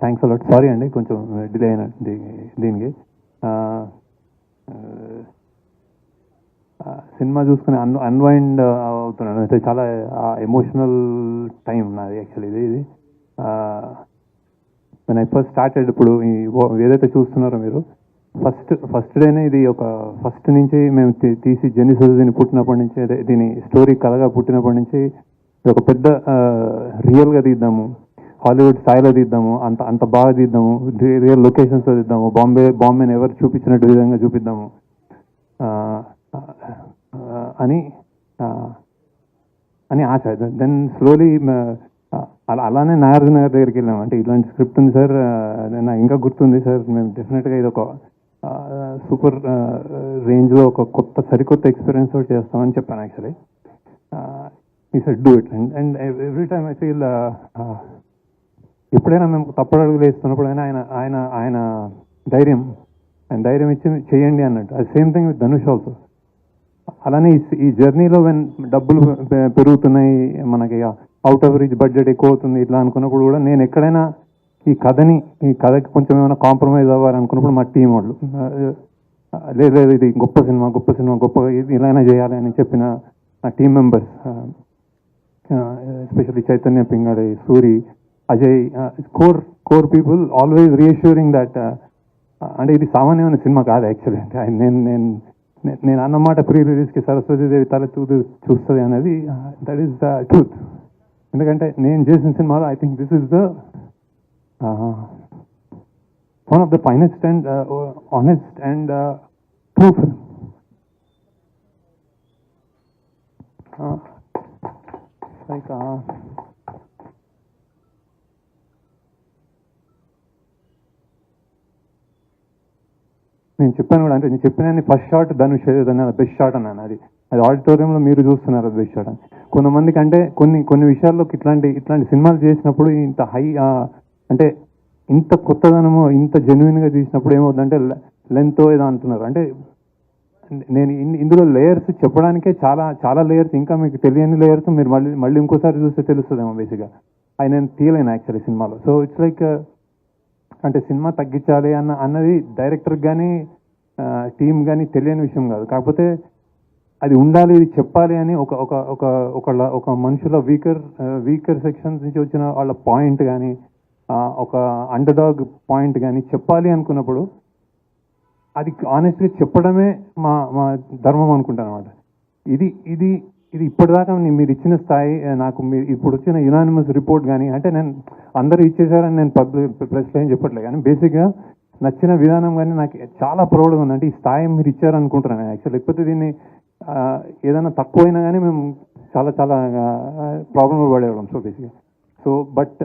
Thanks a lot. Sorry అండి కొంచెం delay అయిన దీనికి. సినిమా చూసుకుని అన్వైండ్ అవుతున్నాను. అయితే చాలా ఎమోషనల్ టైం నాది యాక్చువల్లీ. ఇది when I first started, ఇప్పుడు ఏదైతే చూస్తున్నారో మీరు ఫస్ట్ డేనే ఇది ఒక ఫస్ట్ నుంచి మేము తీసి జెనిసిస్ దీన్ని పుట్టినప్పటి నుంచి, అదే దీని స్టోరీ కథగా పుట్టినప్పటి నుంచి ఒక పెద్ద రియల్గా తీద్దాము, హాలీవుడ్ స్థాయిలో తీద్దాము, అంత బాగా తీద్దాము, రియల్ లొకేషన్స్లో తీద్దాము, బాంబేని ఎవరు చూపించినట్టు విధంగా చూపిద్దాము అని ఆశ. దెన్ స్లోలీ అలానే నాగార్జున గారి దగ్గరికి వెళ్ళాము. అంటే ఇలాంటి స్క్రిప్ట్ ఉంది సార్, నాకు ఇంకా గుర్తుంది సార్, మేము డెఫినెట్గా ఇది ఒక సూపర్ రేంజ్లో ఒక సరికొత్త ఎక్స్పీరియన్స్ తోటి చేస్తామని చెప్పాను యాక్చువల్లీ. ఈ said do it. And every time I feel ఎప్పుడైనా మేము తప్పుడు అడుగులు వేస్తున్నప్పుడైనా ఆయన ధైర్యం ఇచ్చి చేయండి అన్నట్టు. అది same thing with Dhanush also. అలానే ఈ జర్నీలో డబ్బులు పెరుగుతున్నాయి, మనకి అవుట్ ఆఫ్ రీచ్ బడ్జెట్ ఎక్కువ అవుతుంది ఇట్లా అనుకున్నప్పుడు కూడా నేను ఎక్కడైనా ఈ కథకి కొంచెం ఏమైనా కాంప్రమైజ్ అవ్వాలనుకున్నప్పుడు మా టీం వాళ్ళు లేదు ఇది గొప్ప సినిమా ఇలానే చేయాలి అని చెప్పిన నా team members, especially Chaitanya Pingadi, Suri, Ajay, core people always reassuring that. అంటే ఇది సామాన్యమైన సినిమా కాదు యాక్చువల్లీ. అంటే నేను అన్నమాట ప్రీ రిలీజ్కి సరస్వతీదేవి తల చూస్తుంది అనేది దట్ ఈస్ ద ట్రూత్. ఎందుకంటే నేను చేసిన సినిమాలో I think this is the one of the finest and honest and true film. Like నేను చెప్పాను కూడా, అంటే నేను చెప్పిన first shot Dhanush best shot అన్నాను. అది ఆడిటోరియంలో మీరు చూస్తున్నారు అది బెస్ట్ షాట్ అని. కొంతమందికి అంటే కొన్ని విషయాల్లో ఇట్లాంటి సినిమాలు చేసినప్పుడు ఇంత హై అంటే ఇంత కొత్తదనము ఇంత జెన్యున్గా తీసినప్పుడు ఏమవుతుందంటే లెంత్ ఏదో అంటున్నారు. అంటే నేను ఇందులో లేయర్స్ చెప్పడానికే చాలా లేయర్స్, ఇంకా మీకు తెలియని లేయర్స్ మీరు మళ్ళీ ఇంకోసారి చూస్తే తెలుస్తుందేమో బేసిక్గా. అవి నేను తీయలేను యాక్చువల్లీ సినిమాలో. సో ఇట్స్ లైక్ అంటే సినిమా తగ్గించాలి అన్నది డైరెక్టర్కి కానీ టీమ్ కానీ తెలియని విషయం కాదు. కాకపోతే అది ఉండాలి, ఇది చెప్పాలి అని ఒక మనుషుల వీకర్ సెక్షన్స్ నుంచి వచ్చిన వాళ్ళ పాయింట్ కానీ ఒక అండర్డాగ్ పాయింట్ కానీ చెప్పాలి అనుకున్నప్పుడు అది ఆనెస్ట్గా చెప్పడమే మా ధర్మం అనుకుంటాను అనమాట. ఇది ఇప్పటిదాకా మీరు ఇచ్చిన స్థాయి, నాకు మీరు ఇప్పుడు వచ్చిన యునానిమస్ రిపోర్ట్ కానీ, అంటే నేను అందరూ ఇచ్చేసారని నేను ప్రెస్లో ఏం చెప్పట్లేదు, కానీ బేసిక్గా నచ్చిన విధానం కానీ నాకు చాలా ప్రౌడ్గా ఉంది. అంటే ఈ స్థాయి మీరు ఇచ్చారనుకుంటున్నాను యాక్చువల్. లేకపోతే దీన్ని ఏదైనా తక్కువైనా కానీ మేము చాలా ప్రాబ్లంలో పడేవాళ్ళం. సో బేసిక్గా బట్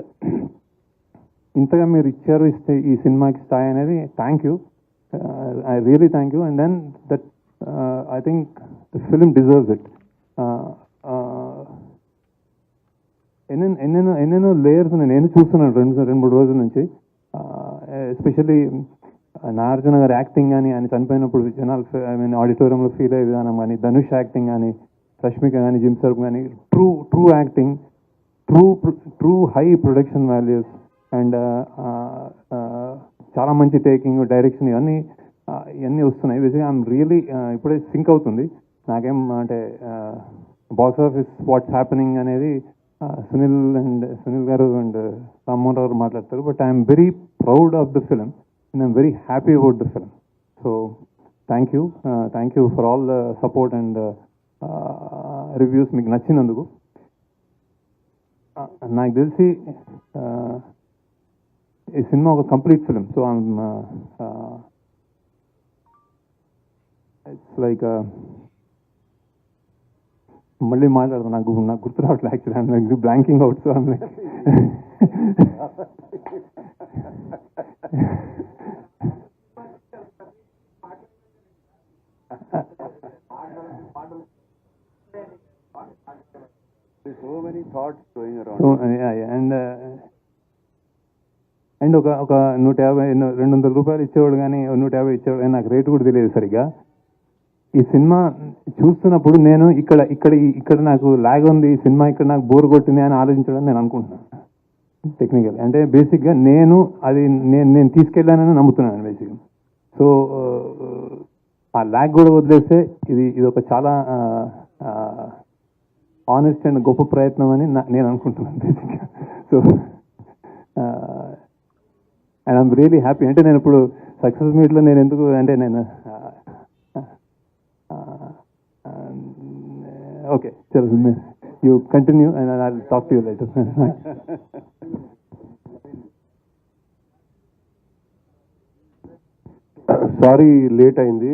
ఇంతగా మీరు ఇస్తే ఈ సినిమాకి స్థాయి అనేది thank you, I really thank you. And then that I think the film deserves it. ఎన్నెన్నో లేయర్స్ నేను చూస్తున్నాను రెండు మూడు రోజుల నుంచి. ఎస్పెషల్లీ నాగార్జున గారి యాక్టింగ్ కానీ, ఆయన చనిపోయినప్పుడు జనాలు ఆడిటోరియంలో ఫీల్ అయ్యే విధానం కానీ, ధనుష్ యాక్టింగ్ కానీ, రష్మిక కానీ, జిమ్ సర్ఫ్ కానీ, true acting, true high production values and చాలా మంచి టేకింగ్, డైరెక్షన్, ఇవన్నీ వస్తున్నాయి. బేసిక్గా ఐఎమ్ రియలీ ఇప్పుడే సింక్ అవుతుంది నాకేం. అంటే బాక్స్ ఆఫీస్ వాట్స్ హ్యాపెనింగ్ అనేది సునీల్ గారు అండ్ రామ్మోహన్ రావు మాట్లాడతారు. But I'm very proud of the film and I'm very happy about the film. So thank you for all the support and reviews మీకు నచ్చినందుకు. నాకు తెలిసి ఈ సినిమా ఒక complete film. So it's like మళ్ళీ మాట్లాడతాను, నాకు గుర్తు రావట్లేదు actually. I'm like blanking out. So I'm like so many thoughts going around. So and ఒక 150 200 రూపాయలు ఇచ్చేవాడు కానీ 150 ఇచ్చేవాడు కానీ నాకు రేటు కూడా తెలియదు సరిగ్గా. ఈ సినిమా చూస్తున్నప్పుడు నేను ఇక్కడ నాకు లాగ్ ఉంది, ఈ సినిమా ఇక్కడ నాకు బోర్ కొట్టింది అని ఆలోచించడం నేను అనుకుంటున్నాను. టెక్నికల్ అంటే బేసిక్గా నేను నేను తీసుకెళ్ళానని నమ్ముతున్నాను బేసిక్గా. సో ఆ ల్యాగ్ కూడా వదిలేస్తే ఇది ఒక చాలా ఆనెస్ట్ అండ్ గొప్ప ప్రయత్నం అని నేను అనుకుంటున్నాను బేసిక్గా. So and I'm really happy. అంటే నేను ఇప్పుడు సక్సెస్ మీట్లో నేను ఎందుకు అంటే నేను ఓకే చలో you continue and I will talk to you lighter. Sorry late అయింది.